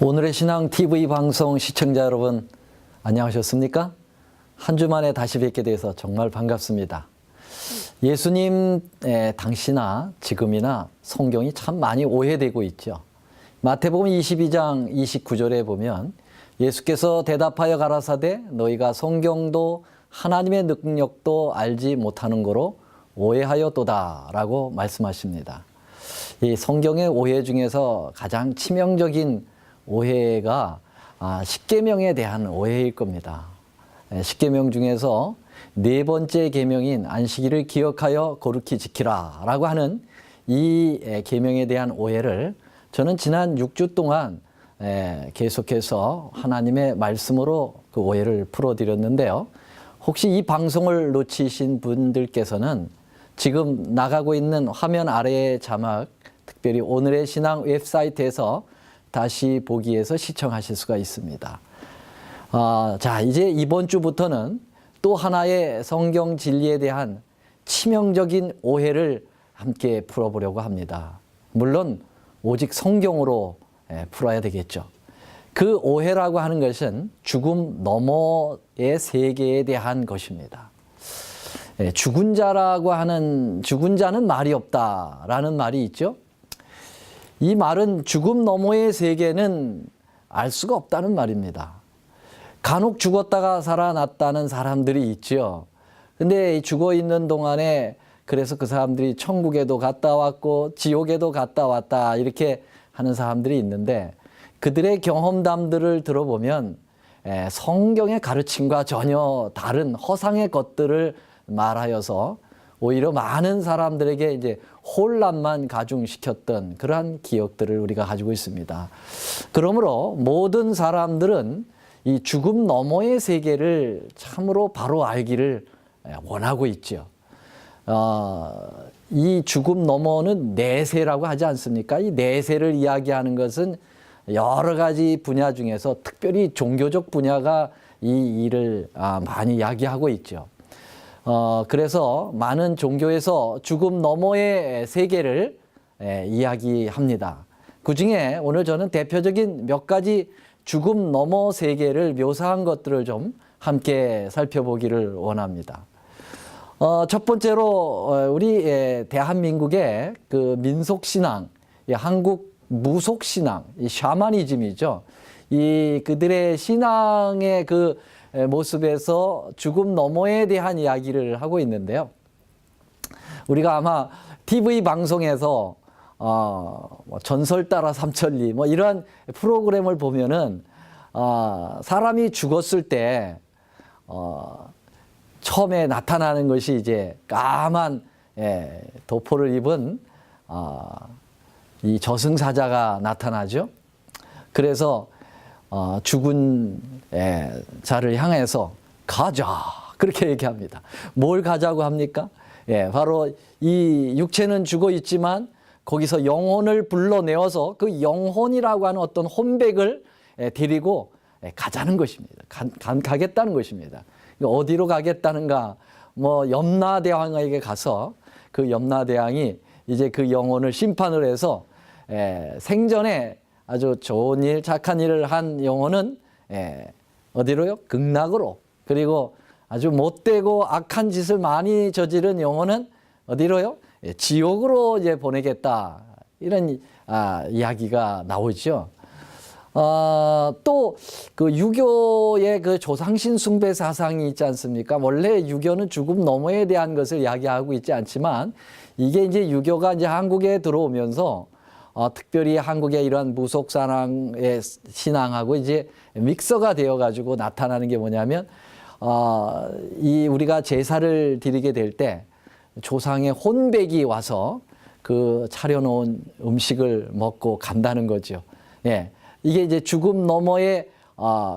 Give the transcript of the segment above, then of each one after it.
오늘의 신앙 TV 방송 시청자 여러분, 안녕하셨습니까? 한 주 만에 다시 뵙게 돼서 정말 반갑습니다. 예수님 당시나 지금이나 성경이 참 많이 오해되고 있죠. 마태복음 22장 29절에 보면 예수께서 대답하여 가라사대 너희가 성경도 하나님의 능력도 알지 못하는 거로 오해하였도다 라고 말씀하십니다. 이 성경의 오해 중에서 가장 치명적인 오해가 십계명에 대한 오해일 겁니다. 십계명 중에서 네 번째 계명인 안식일을 기억하여 거룩히 지키라 라고 하는 이 계명에 대한 오해를 저는 지난 6주 동안 계속해서 하나님의 말씀으로 그 오해를 풀어드렸는데요. 혹시 이 방송을 놓치신 분들께서는 지금 나가고 있는 화면 아래의 자막, 특별히 오늘의 신앙 웹사이트에서 다시 보기 위해서 시청하실 수가 있습니다. 자, 이제 이번 주부터는 또 하나의 성경 진리에 대한 치명적인 오해를 함께 풀어보려고 합니다. 물론 오직 성경으로 풀어야 되겠죠. 그 오해라고 하는 것은 죽음 너머의 세계에 대한 것입니다. 죽은 자는 말이 없다라는 말이 있죠. 이 말은 죽음 너머의 세계는 알 수가 없다는 말입니다. 간혹 죽었다가 살아났다는 사람들이 있죠. 근데 죽어 있는 동안에 그래서 그 사람들이 천국에도 갔다 왔고 지옥에도 갔다 왔다 이렇게 하는 사람들이 있는데 그들의 경험담들을 들어보면 성경의 가르침과 전혀 다른 허상의 것들을 말하여서 오히려 많은 사람들에게 이제 혼란만 가중시켰던 그러한 기억들을 우리가 가지고 있습니다. 그러므로 모든 사람들은 이 죽음 너머의 세계를 참으로 바로 알기를 원하고 있죠. 이 죽음 너머는 내세라고 하지 않습니까? 이 내세를 이야기하는 것은 여러 가지 분야 중에서 특별히 종교적 분야가 이 일을 많이 이야기하고 있죠. 그래서 많은 종교에서 죽음 너머의 세계를 이야기합니다. 그 중에 오늘 저는 대표적인 몇 가지 죽음 너머 세계를 묘사한 것들을 좀 함께 살펴보기를 원합니다. 첫 번째로 우리 대한민국의 그 민속신앙, 한국 무속신앙, 이 샤머니즘이죠. 이 그들의 신앙의 그 모습에서 죽음 너머에 대한 이야기를 하고 있는데요. 우리가 아마 TV 방송에서 전설 따라 삼천리 뭐 이런 프로그램을 보면은 사람이 죽었을 때 처음에 나타나는 것이 이제 까만 도포를 입은 이 저승사자가 나타나죠. 그래서 죽은 자를 향해서 가자 그렇게 얘기합니다. 뭘 가자고 합니까? 바로 이 육체는 죽어 있지만 거기서 영혼을 불러내어서 그 영혼이라고 하는 어떤 혼백을 데리고 가자는 것입니다. 가겠다는 것입니다. 어디로 가겠다는가? 뭐 염라대왕에게 가서 그 염라대왕이 이제 그 영혼을 심판을 해서 생전에 아주 좋은 일, 착한 일을 한 영혼은 어디로요? 극락으로. 그리고 아주 못되고 악한 짓을 많이 저지른 영혼은 어디로요? 지옥으로 이제 보내겠다. 이런 이야기가 나오죠. 또 그 유교의 그 조상신 숭배 사상이 있지 않습니까? 원래 유교는 죽음 너머에 대한 것을 이야기하고 있지 않지만 이게 이제 유교가 이제 한국에 들어오면서 특별히 한국의 이러한 무속사랑의 신앙하고 이제 믹서가 되어 가지고 나타나는 게 뭐냐면 이 우리가 제사를 드리게 될 때 조상의 혼백이 와서 그 차려놓은 음식을 먹고 간다는 거죠. 이게 이제 죽음 너머에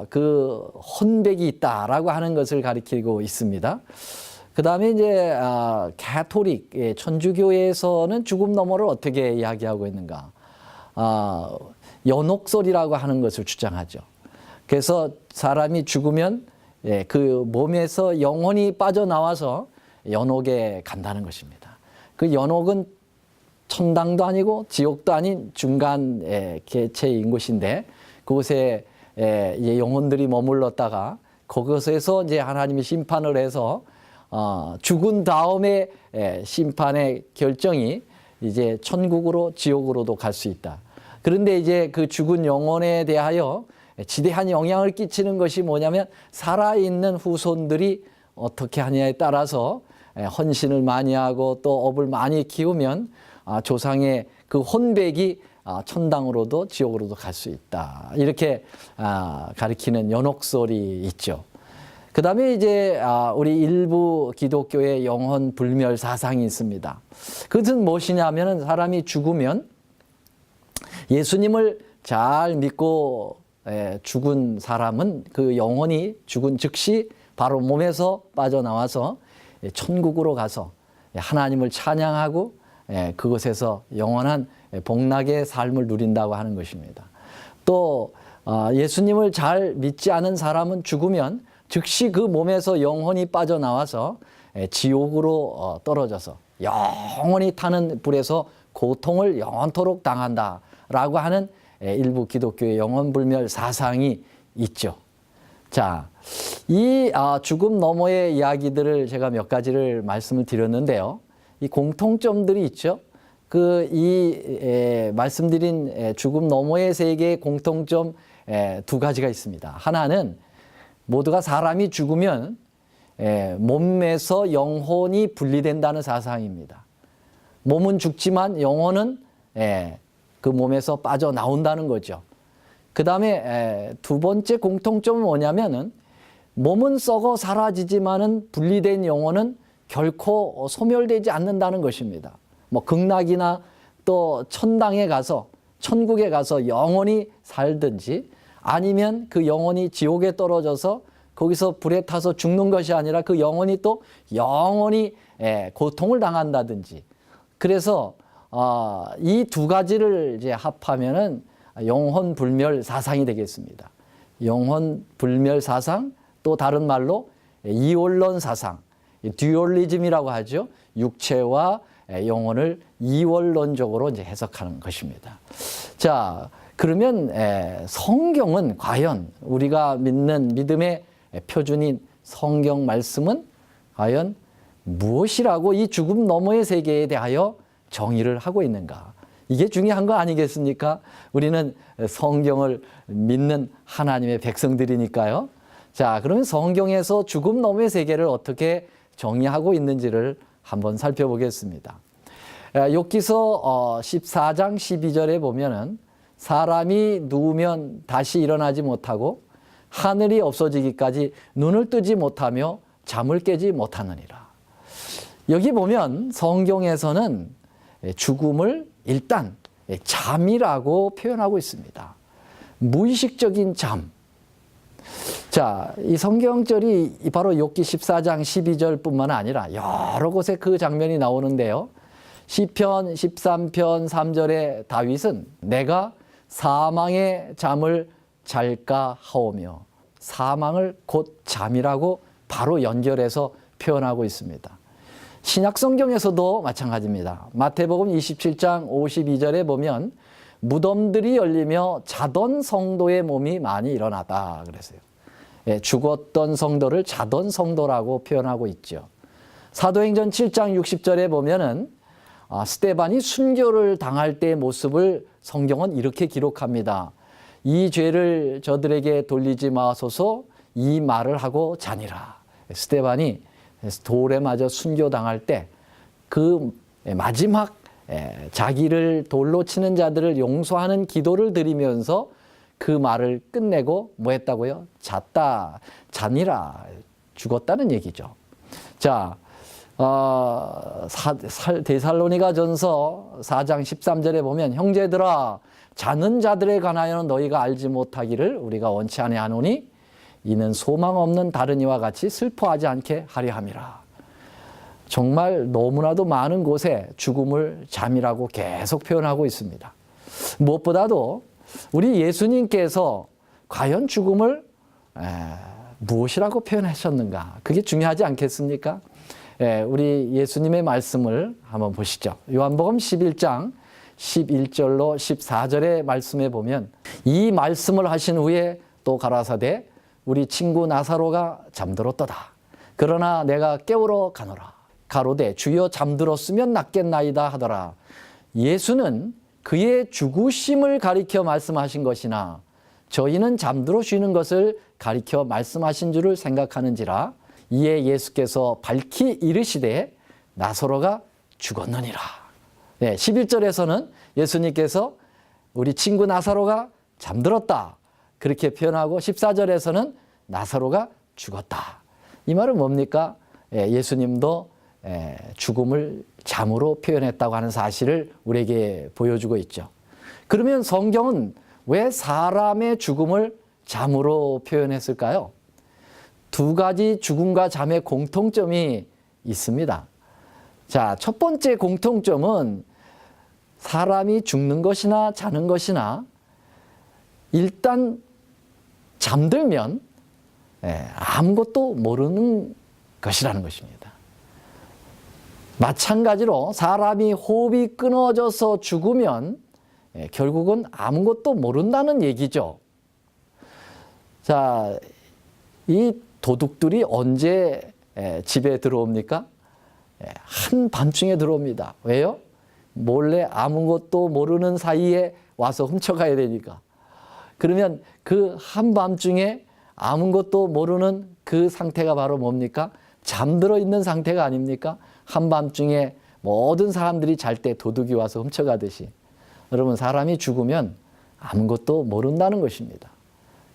그 혼백이 있다라고 하는 것을 가리키고 있습니다. 그 다음에 이제 가톨릭 천주교에서는 죽음 너머를 어떻게 이야기하고 있는가? 연옥설이라고 하는 것을 주장하죠. 그래서 사람이 죽으면 그 몸에서 영혼이 빠져나와서 연옥에 간다는 것입니다. 그 연옥은 천당도 아니고 지옥도 아닌 중간 개체인 곳인데 그곳에 이제 영혼들이 머물렀다가 그것에서 이제 하나님이 심판을 해서 죽은 다음에 심판의 결정이 이제 천국으로 지옥으로도 갈 수 있다. 그런데 이제 그 죽은 영혼에 대하여 지대한 영향을 끼치는 것이 뭐냐면 살아있는 후손들이 어떻게 하냐에 따라서 헌신을 많이 하고 또 업을 많이 키우면 조상의 그 혼백이 천당으로도 지옥으로도 갈 수 있다. 이렇게 가리키는 연옥설이 있죠. 그 다음에 이제 우리 일부 기독교의 영혼 불멸 사상이 있습니다. 그것은 무엇이냐면은 사람이 죽으면 예수님을 잘 믿고 죽은 사람은 그 영혼이 죽은 즉시 바로 몸에서 빠져나와서 천국으로 가서 하나님을 찬양하고 그곳에서 영원한 복락의 삶을 누린다고 하는 것입니다. 또 예수님을 잘 믿지 않은 사람은 죽으면 즉시 그 몸에서 영혼이 빠져나와서 지옥으로 떨어져서 영원히 타는 불에서 고통을 영원토록 당한다라고 하는 일부 기독교의 영혼불멸 사상이 있죠. 자, 이 죽음 너머의 이야기들을 제가 몇 가지를 말씀을 드렸는데요. 이 공통점들이 있죠. 말씀드린 죽음 너머의 세계의 공통점 두 가지가 있습니다. 하나는 모두가 사람이 죽으면 몸에서 영혼이 분리된다는 사상입니다. 몸은 죽지만 영혼은 그 몸에서 빠져나온다는 거죠. 그 다음에 두 번째 공통점은 뭐냐면은 몸은 썩어 사라지지만은 분리된 영혼은 결코 소멸되지 않는다는 것입니다. 뭐 극락이나 또 천당에 가서 천국에 가서 영원히 살든지 아니면 그 영혼이 지옥에 떨어져서 거기서 불에 타서 죽는 것이 아니라 그 영혼이 또 영원히 고통을 당한다든지. 그래서 이 두 가지를 이제 합하면은 영혼 불멸 사상이 되겠습니다. 영혼 불멸 사상, 또 다른 말로 이원론 사상, 듀얼리즘이라고 하죠. 육체와 영혼을 이원론적으로 이제 해석하는 것입니다. 자, 그러면 성경은 과연 우리가 믿는 믿음의 표준인 성경 말씀은 과연 무엇이라고 이 죽음 너머의 세계에 대하여 정의를 하고 있는가? 이게 중요한 거 아니겠습니까? 우리는 성경을 믿는 하나님의 백성들이니까요. 자, 그러면 성경에서 죽음 너머의 세계를 어떻게 정의하고 있는지를 한번 살펴보겠습니다. 욥기서 14장 12절에 보면은 사람이 누우면 다시 일어나지 못하고 하늘이 없어지기까지 눈을 뜨지 못하며 잠을 깨지 못하느니라. 여기 보면 성경에서는 죽음을 일단 잠이라고 표현하고 있습니다. 무의식적인 잠. 자, 이 성경절이 바로 욥기 14장 12절뿐만 아니라 여러 곳에 그 장면이 나오는데요. 시편 13편 3절에 다윗은 내가 사망의 잠을 잘까 하오며 사망을 곧 잠이라고 바로 연결해서 표현하고 있습니다. 신약 성경에서도 마찬가지입니다. 마태복음 27장 52절에 보면 무덤들이 열리며 자던 성도의 몸이 많이 일어나다 그랬어요. 죽었던 성도를 자던 성도라고 표현하고 있죠. 사도행전 7장 60절에 보면은 스데반이 순교를 당할 때의 모습을 성경은 이렇게 기록합니다. 이 죄를 저들에게 돌리지 마소서 이 말을 하고 자니라. 스데반이 돌에 맞아 순교당할 때 그 마지막 자기를 돌로 치는 자들을 용서하는 기도를 드리면서 그 말을 끝내고 뭐 했다고요? 잤다, 자니라, 죽었다는 얘기죠. 자, 데살로니가 전서 4장 13절에 보면 형제들아 자는 자들에 관하여는 너희가 알지 못하기를 우리가 원치 아니하노니 이는 소망 없는 다른 이와 같이 슬퍼하지 않게 하려 함이라. 정말 너무나도 많은 곳에 죽음을 잠이라고 계속 표현하고 있습니다. 무엇보다도 우리 예수님께서 과연 죽음을 무엇이라고 표현하셨는가? 그게 중요하지 않겠습니까? 우리 예수님의 말씀을 한번 보시죠. 요한복음 11장 11절로 14절의 말씀에 보면 이 말씀을 하신 후에 또 가라사대 우리 친구 나사로가 잠들었도다. 그러나 내가 깨우러 가노라. 가로되 주여 잠들었으면 낫겠나이다 하더라. 예수는 그의 죽으심을 가리켜 말씀하신 것이나 저희는 잠들어 쉬는 것을 가리켜 말씀하신 줄을 생각하는지라. 이에 예수께서 밝히 이르시되 나사로가 죽었느니라. 11절에서는 예수님께서 우리 친구 나사로가 잠들었다 그렇게 표현하고 14절에서는 나사로가 죽었다. 이 말은 뭡니까? 예수님도 죽음을 잠으로 표현했다고 하는 사실을 우리에게 보여주고 있죠. 그러면 성경은 왜 사람의 죽음을 잠으로 표현했을까요? 두 가지 죽음과 잠의 공통점이 있습니다. 자, 첫 번째 공통점은 사람이 죽는 것이나 자는 것이나 일단 잠들면 아무것도 모르는 것이라는 것입니다. 마찬가지로 사람이 호흡이 끊어져서 죽으면 결국은 아무것도 모른다는 얘기죠. 자, 이 도둑들이 언제 집에 들어옵니까? 한밤중에 들어옵니다. 왜요? 몰래 아무것도 모르는 사이에 와서 훔쳐가야 되니까. 그러면 그 한밤중에 아무것도 모르는 그 상태가 바로 뭡니까? 잠들어 있는 상태가 아닙니까? 한밤중에 모든 사람들이 잘 때 도둑이 와서 훔쳐가듯이. 여러분, 사람이 죽으면 아무것도 모른다는 것입니다.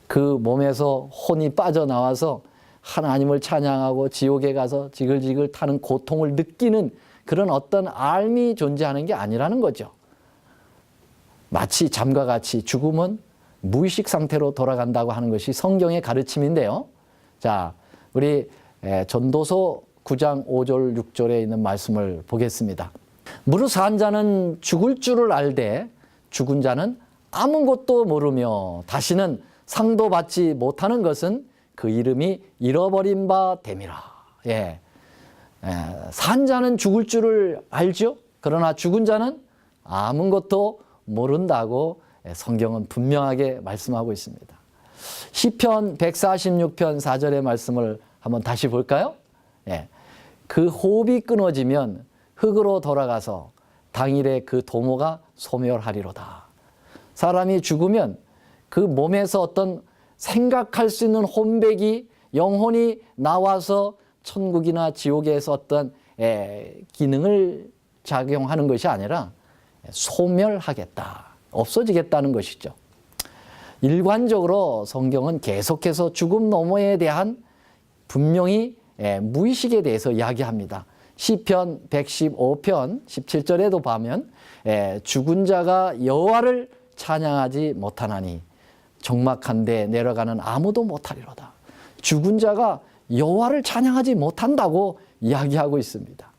그 몸에서 혼이 빠져나와서 하나님을 찬양하고 지옥에 가서 지글지글 타는 고통을 느끼는 그런 어떤 알미 존재하는 게 아니라는 거죠. 마치 잠과 같이 죽음은 무의식 상태로 돌아간다고 하는 것이 성경의 가르침인데요. 자, 우리 전도서 9장 5절 6절에 있는 말씀을 보겠습니다. 무릇 산 자는 죽을 줄을 알되 죽은 자는 아무것도 모르며 다시는 상도 받지 못하는 것은 그 이름이 잃어버린 바 됨이라. 산 자는 죽을 줄을 알죠. 그러나 죽은 자는 아무것도 모른다고 성경은 분명하게 말씀하고 있습니다. 시편 146편 4절의 말씀을 한번 다시 볼까요? 그 호흡이 끊어지면 흙으로 돌아가서 당일에 그 도모가 소멸하리로다. 사람이 죽으면 그 몸에서 어떤 생각할 수 있는 혼백이 영혼이 나와서 천국이나 지옥에서 어떤 기능을 작용하는 것이 아니라 소멸하겠다, 없어지겠다는 것이죠. 일관적으로 성경은 계속해서 죽음 너머에 대한 분명히 무의식에 대해서 이야기합니다. 시편 115편 17절에도 보면 죽은 자가 여호와를 찬양하지 못하나니 적막한데 내려가는 아무도 못하리로다. 죽은 자가 여호와를 찬양하지 못한다고 이야기하고 있습니다.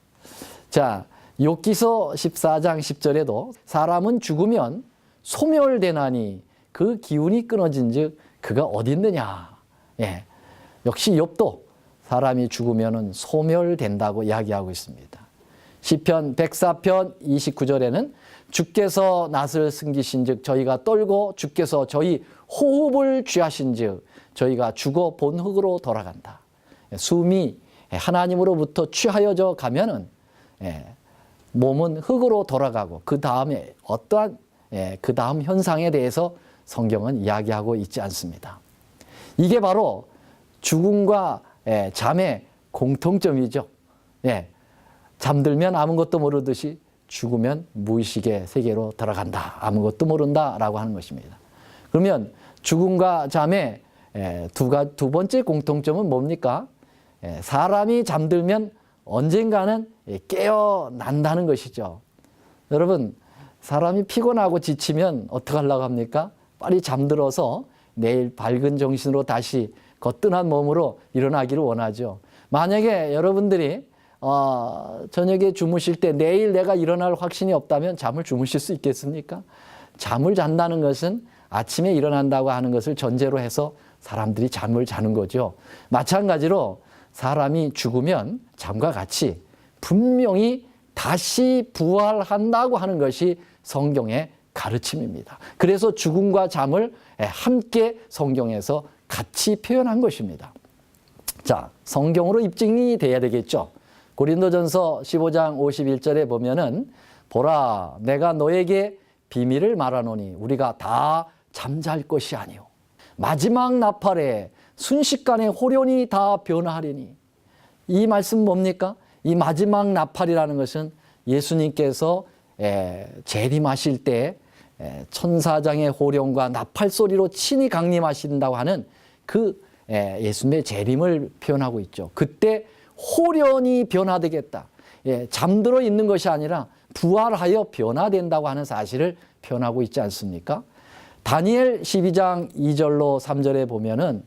자, 욥기서 14장 10절에도 사람은 죽으면 소멸되나니 그 기운이 끊어진 즉 그가 어디 있느냐. 역시 욥도 사람이 죽으면 소멸된다고 이야기하고 있습니다. 시편 104편 29절에는 주께서 낫을 숨기신 즉 저희가 떨고 주께서 저희 호흡을 취하신 즉 저희가 죽어 본 흙으로 돌아간다. 숨이 하나님으로부터 취하여져 가면은 몸은 흙으로 돌아가고 그 다음에 어떠한 그 다음 현상에 대해서 성경은 이야기하고 있지 않습니다. 이게 바로 죽음과 잠의 공통점이죠. 잠들면 아무것도 모르듯이 죽으면 무의식의 세계로 들어간다. 아무것도 모른다라고 하는 것입니다. 그러면 죽음과 잠의 두 번째 공통점은 뭡니까? 사람이 잠들면 언젠가는 깨어난다는 것이죠. 여러분, 사람이 피곤하고 지치면 어떻게 하려고 합니까? 빨리 잠들어서 내일 밝은 정신으로 다시 거뜬한 몸으로 일어나기를 원하죠. 만약에 여러분들이 저녁에 주무실 때 내일 내가 일어날 확신이 없다면 잠을 주무실 수 있겠습니까? 잠을 잔다는 것은 아침에 일어난다고 하는 것을 전제로 해서 사람들이 잠을 자는 거죠. 마찬가지로 사람이 죽으면 잠과 같이 분명히 다시 부활한다고 하는 것이 성경의 가르침입니다. 그래서 죽음과 잠을 함께 성경에서 같이 표현한 것입니다. 자, 성경으로 입증이 돼야 되겠죠. 고린도전서 15장 51절에 보면은 보라, 내가 너에게 비밀을 말하노니 우리가 다 잠잘 것이 아니오. 마지막 나팔에 순식간에 호련이 다 변화하리니. 이 말씀 뭡니까? 이 마지막 나팔이라는 것은 예수님께서 재림하실 때 천사장의 호령과 나팔 소리로 친히 강림하신다고 하는 그 예수님의 재림을 표현하고 있죠. 그때 호련이 변화되겠다. 잠들어 있는 것이 아니라 부활하여 변화된다고 하는 사실을 표현하고 있지 않습니까? 다니엘 12장 2절로 3절에 보면은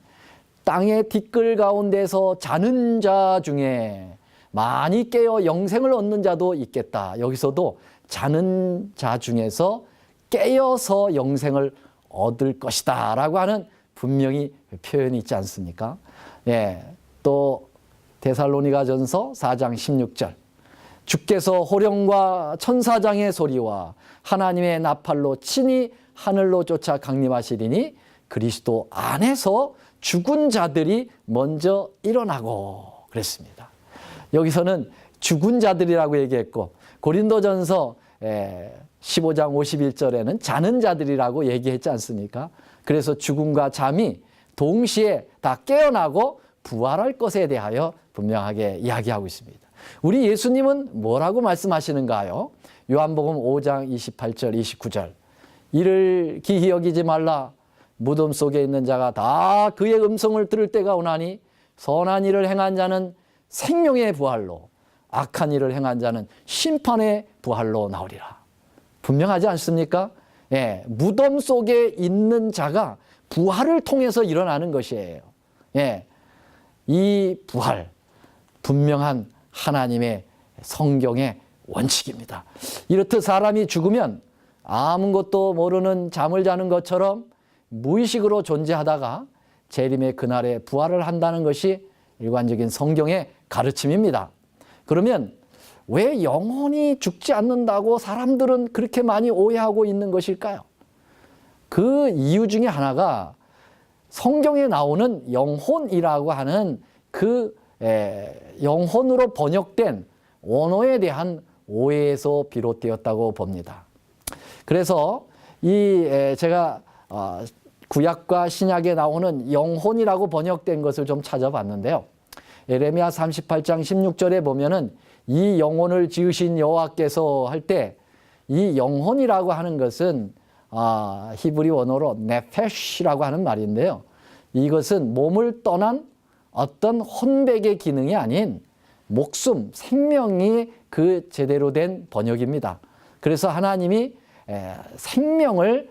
땅의 티끌 가운데서 자는 자 중에 많이 깨어 영생을 얻는 자도 있겠다. 여기서도 자는 자 중에서 깨어서 영생을 얻을 것이다 라고 하는 분명히 표현이 있지 않습니까? 또 데살로니가전서 4장 16절, 주께서 호령과 천사장의 소리와 하나님의 나팔로 친히 하늘로 쫓아 강림하시리니 그리스도 안에서 죽은 자들이 먼저 일어나고 그랬습니다. 여기서는 죽은 자들이라고 얘기했고 고린도전서 15장 51절에는 자는 자들이라고 얘기했지 않습니까? 그래서 죽음과 잠이 동시에 다 깨어나고 부활할 것에 대하여 분명하게 이야기하고 있습니다. 우리 예수님은 뭐라고 말씀하시는가요? 요한복음 5장 28절 29절, 이를 기히 여기지 말라. 무덤 속에 있는 자가 다 그의 음성을 들을 때가 오나니 선한 일을 행한 자는 생명의 부활로, 악한 일을 행한 자는 심판의 부활로 나오리라. 분명하지 않습니까? 무덤 속에 있는 자가 부활을 통해서 일어나는 것이에요. 이 부활, 분명한 하나님의 성경의 원칙입니다. 이렇듯 사람이 죽으면 아무것도 모르는 잠을 자는 것처럼 무의식으로 존재하다가 재림의 그날에 부활을 한다는 것이 일관적인 성경의 가르침입니다. 그러면 왜 영혼이 죽지 않는다고 사람들은 그렇게 많이 오해하고 있는 것일까요? 그 이유 중에 하나가 성경에 나오는 영혼이라고 하는 그 영혼으로 번역된 원어에 대한 오해에서 비롯되었다고 봅니다. 그래서 제가 구약과 신약에 나오는 영혼이라고 번역된 것을 좀 찾아봤는데요. 예레미야 38장 16절에 보면은 이 영혼을 지으신 여호와께서 할 때 이 영혼이라고 하는 것은 히브리 원어로 네페시라고 하는 말인데요. 이것은 몸을 떠난 어떤 혼백의 기능이 아닌 목숨, 생명이 그 제대로 된 번역입니다. 그래서 하나님이 생명을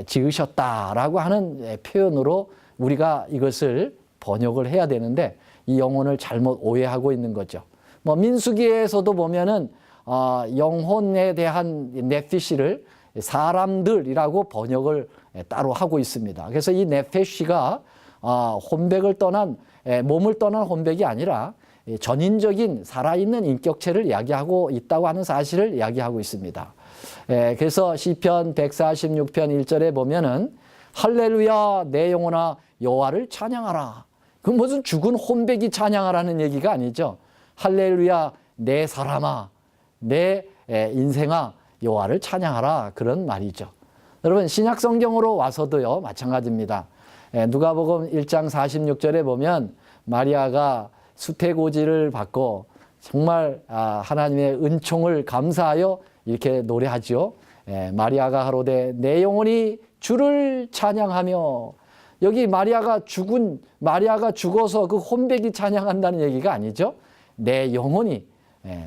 지으셨다라고 하는 표현으로 우리가 이것을 번역을 해야 되는데 이 영혼을 잘못 오해하고 있는 거죠. 민수기에서도 보면은 영혼에 대한 네피시를 사람들이라고 번역을 따로 하고 있습니다. 그래서 이 네페시가 혼백을 떠난 몸을 떠난 혼백이 아니라 전인적인 살아있는 인격체를 이야기하고 있다고 하는 사실을 이야기하고 있습니다. 그래서 시편 146편 1절에 보면은 할렐루야 내 영혼아 여호와를 찬양하라. 그 무슨 죽은 혼백이 찬양하라는 얘기가 아니죠. 할렐루야 내 사람아 내 인생아 여호와를 찬양하라 그런 말이죠. 여러분 신약 성경으로 와서도요 마찬가지입니다. 누가복음 1장 46절에 보면 마리아가 수태고지를 받고 정말 하나님의 은총을 감사하여 이렇게 노래하죠. 마리아가 가로되 내 영혼이 주를 찬양하며, 여기 마리아가 죽어서 그 혼백이 찬양한다는 얘기가 아니죠. 내 영혼이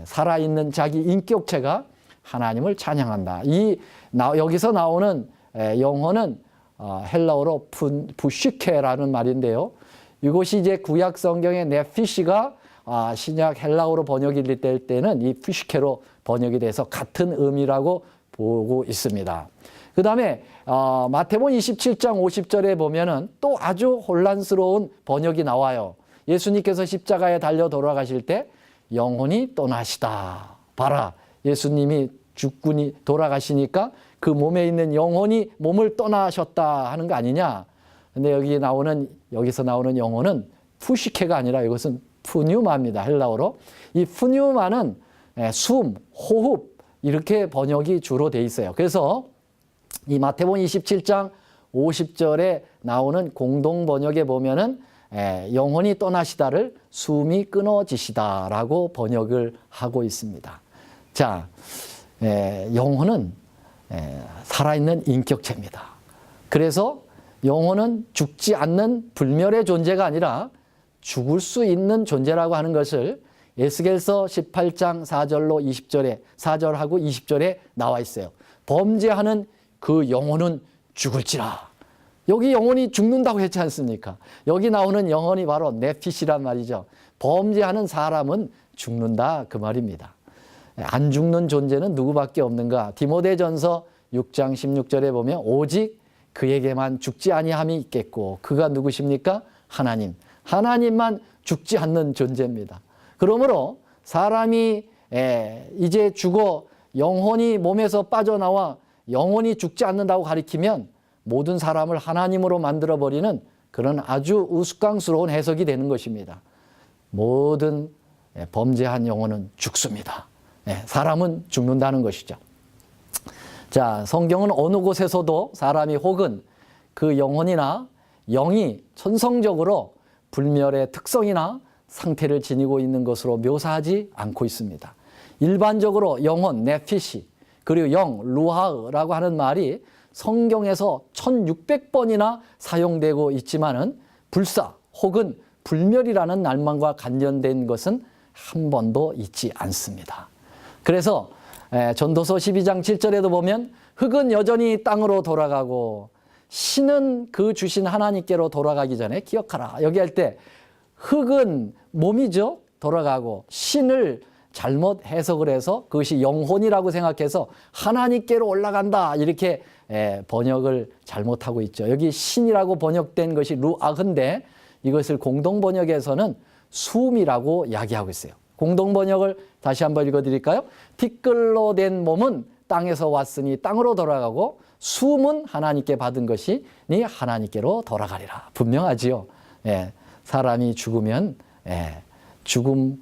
살아있는 자기 인격체가 하나님을 찬양한다. 여기서 나오는 영혼은 헬라어로 부시케라는 말인데요. 이것이 이제 구약 성경의 네피시가 신약 헬라어로 번역이 될 때는 이 푸시케로 번역이 돼서 같은 의미라고 보고 있습니다. 그 다음에 마태복음 27장 50절에 보면은 또 아주 혼란스러운 번역이 나와요. 예수님께서 십자가에 달려 돌아가실 때 영혼이 떠나시다. 봐라, 예수님이 주군이 돌아가시니까 그 몸에 있는 영혼이 몸을 떠나셨다 하는 거 아니냐. 근데 여기서 나오는 영혼은 푸시케가 아니라 이것은 푸뉴마입니다. 헬라어로. 이 푸뉴마는 숨, 호흡 이렇게 번역이 주로 돼 있어요. 그래서 이 마태복음 27장 50절에 나오는 공동 번역에 보면은 영혼이 떠나시다를 숨이 끊어지시다라고 번역을 하고 있습니다. 자, 영혼은 살아있는 인격체입니다. 그래서 영혼은 죽지 않는 불멸의 존재가 아니라 죽을 수 있는 존재라고 하는 것을 에스겔서 18장 4절로 4절하고 20절에 나와 있어요. 범죄하는 그 영혼은 죽을지라. 여기 영혼이 죽는다고 했지 않습니까? 여기 나오는 영혼이 바로 네피시란 말이죠. 범죄하는 사람은 죽는다 그 말입니다. 안 죽는 존재는 누구밖에 없는가? 디모데전서 6장 16절에 보면 오직 그에게만 죽지 아니함이 있겠고 그가 누구십니까? 하나님. 하나님만 죽지 않는 존재입니다. 그러므로 사람이 이제 죽어 영혼이 몸에서 빠져나와 영혼이 죽지 않는다고 가리키면 모든 사람을 하나님으로 만들어버리는 그런 아주 우스꽝스러운 해석이 되는 것입니다. 모든 범죄한 영혼은 죽습니다. 사람은 죽는다는 것이죠. 자, 성경은 어느 곳에서도 사람이 혹은 그 영혼이나 영이 천성적으로 불멸의 특성이나 상태를 지니고 있는 것으로 묘사하지 않고 있습니다. 일반적으로 영혼, 네피시, 그리고 영, 루하흐라고 하는 말이 성경에서 1600번이나 사용되고 있지만은 불사 혹은 불멸이라는 날만과 관련된 것은 한 번도 있지 않습니다. 그래서 전도서 12장 7절에도 보면 흙은 여전히 땅으로 돌아가고 신은 그 주신 하나님께로 돌아가기 전에 기억하라. 여기 할 때 흙은 몸이죠. 돌아가고 신을 잘못 해석을 해서 그것이 영혼이라고 생각해서 하나님께로 올라간다 이렇게 번역을 잘못하고 있죠. 여기 신이라고 번역된 것이 루아흐인데 이것을 공동 번역에서는 숨이라고 이야기하고 있어요. 공동 번역을 다시 한번 읽어드릴까요? 티끌로 된 몸은 땅에서 왔으니 땅으로 돌아가고 숨은 하나님께 받은 것이 니 하나님께로 돌아가리라. 분명하지요. 사람이 죽으면 죽음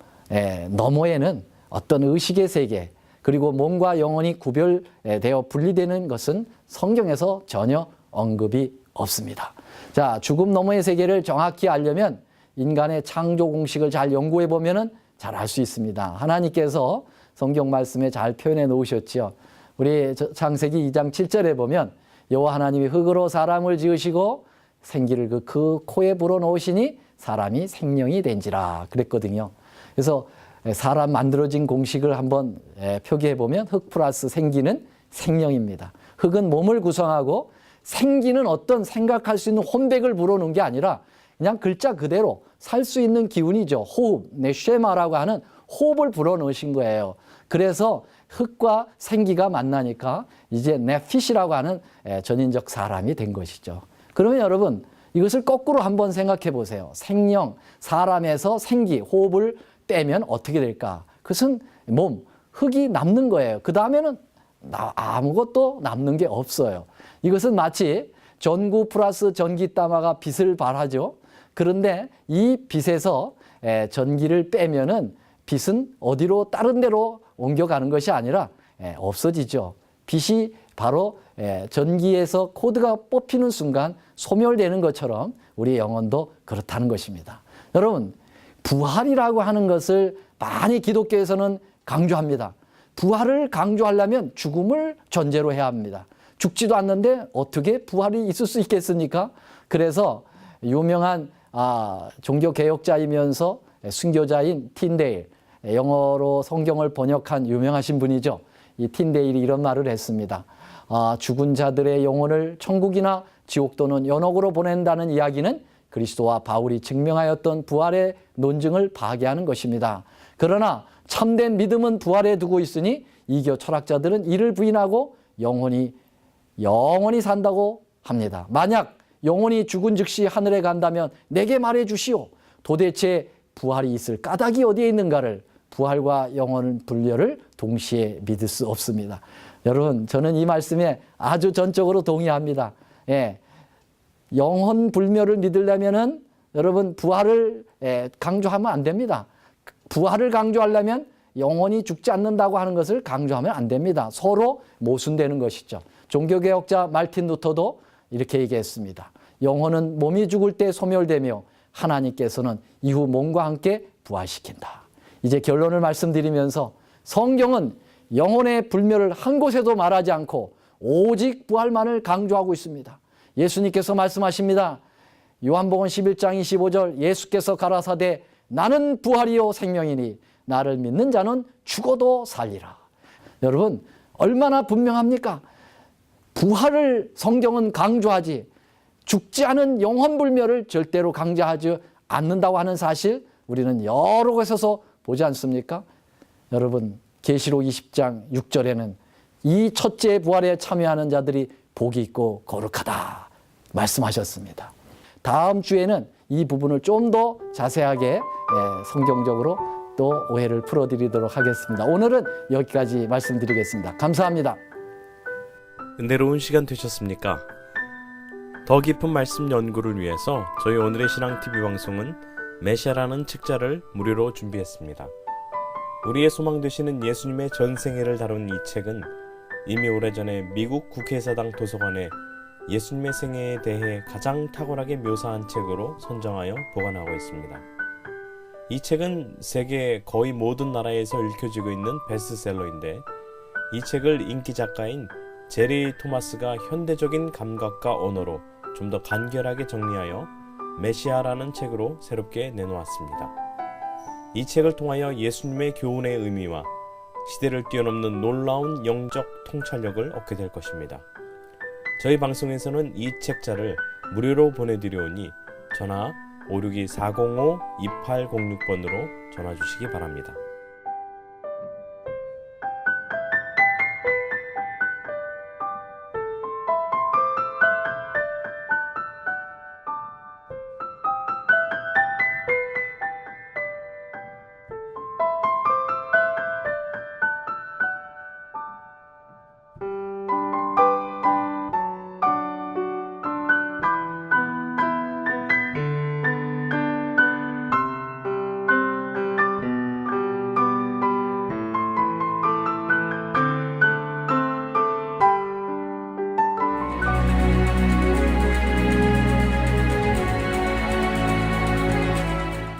너머에는 어떤 의식의 세계 그리고 몸과 영혼이 구별되어 분리되는 것은 성경에서 전혀 언급이 없습니다. 자, 죽음 너머의 세계를 정확히 알려면 인간의 창조 공식을 잘 연구해 보면은 잘 알 수 있습니다. 하나님께서 성경 말씀에 잘 표현해 놓으셨죠. 우리 창세기 2장 7절에 보면 여호와 하나님이 흙으로 사람을 지으시고 생기를 그 코에 불어넣으시니 사람이 생명이 된지라 그랬거든요. 그래서 사람 만들어진 공식을 한번 표기해 보면 흙 플러스 생기는 생명입니다. 흙은 몸을 구성하고 생기는 어떤 생각할 수 있는 혼백을 불어넣은 게 아니라 그냥 글자 그대로 살 수 있는 기운이죠. 호흡, 네쉐마라고 하는 호흡을 불어넣으신 거예요. 그래서 흙과 생기가 만나니까 이제 네피시라고 하는 전인적 사람이 된 것이죠. 그러면 여러분 이것을 거꾸로 한번 생각해 보세요. 생명, 사람에서 생기, 호흡을 빼면 어떻게 될까? 그것은 몸, 흙이 남는 거예요. 그 다음에는 아무것도 남는 게 없어요. 이것은 마치 전구 플러스 전기담화가 빛을 발하죠. 그런데 이 빛에서 전기를 빼면은 빛은 어디로 다른 데로 옮겨가는 것이 아니라 없어지죠. 빛이 바로 전기에서 코드가 뽑히는 순간 소멸되는 것처럼 우리 영혼도 그렇다는 것입니다. 여러분, 부활이라고 하는 것을 많이 기독교에서는 강조합니다. 부활을 강조하려면 죽음을 전제로 해야 합니다. 죽지도 않는데 어떻게 부활이 있을 수 있겠습니까? 그래서 유명한 종교개혁자이면서 순교자인 틴데일, 영어로 성경을 번역한 유명하신 분이죠. 이 틴데일이 이런 말을 했습니다. 죽은 자들의 영혼을 천국이나 지옥 또는 연옥으로 보낸다는 이야기는 그리스도와 바울이 증명하였던 부활의 논증을 파괴하는 것입니다. 그러나 참된 믿음은 부활에 두고 있으니 이교 철학자들은 이를 부인하고 영원히 산다고 합니다. 만약 영혼이 죽은 즉시 하늘에 간다면 내게 말해 주시오. 도대체 부활이 있을 까닭이 어디에 있는가를 부활과 영혼 분별을 동시에 믿을 수 없습니다. 여러분, 저는 이 말씀에 아주 전적으로 동의합니다. 예. 영혼 불멸을 믿으려면은 여러분 부활을 강조하면 안 됩니다. 부활을 강조하려면 영혼이 죽지 않는다고 하는 것을 강조하면 안 됩니다. 서로 모순되는 것이죠. 종교개혁자 말틴 루터도 이렇게 얘기했습니다. 영혼은 몸이 죽을 때 소멸되며 하나님께서는 이후 몸과 함께 부활시킨다. 이제 결론을 말씀드리면서 성경은 영혼의 불멸을 한 곳에도 말하지 않고 오직 부활만을 강조하고 있습니다. 예수님께서 말씀하십니다. 요한복음 11장 25절 예수께서 가라사대 나는 부활이요 생명이니 나를 믿는 자는 죽어도 살리라. 여러분 얼마나 분명합니까? 부활을 성경은 강조하지 죽지 않은 영혼불멸을 절대로 강조하지 않는다고 하는 사실 우리는 여러 곳에서 보지 않습니까? 여러분 계시록 20장 6절에는 이 첫째 부활에 참여하는 자들이 복이 있고 거룩하다 말씀하셨습니다. 다음 주에는 이 부분을 좀 더 자세하게 성경적으로 또 오해를 풀어드리도록 하겠습니다. 오늘은 여기까지 말씀드리겠습니다. 감사합니다. 은혜로운 시간 되셨습니까? 더 깊은 말씀 연구를 위해서 저희 오늘의 신앙TV 방송은 메시아라는 책자를 무료로 준비했습니다. 우리의 소망 되시는 예수님의 전생애를 다룬 이 책은 이미 오래전에 미국 국회의사당 도서관에 예수님의 생애에 대해 가장 탁월하게 묘사한 책으로 선정하여 보관하고 있습니다. 이 책은 세계 거의 모든 나라에서 읽혀지고 있는 베스트셀러인데 이 책을 인기 작가인 제리 토마스가 현대적인 감각과 언어로 좀 더 간결하게 정리하여 메시아라는 책으로 새롭게 내놓았습니다. 이 책을 통하여 예수님의 교훈의 의미와 시대를 뛰어넘는 놀라운 영적 통찰력을 얻게 될 것입니다. 저희 방송에서는 이 책자를 무료로 보내드려오니 전화 562-405-2806번으로 전화 주시기 바랍니다.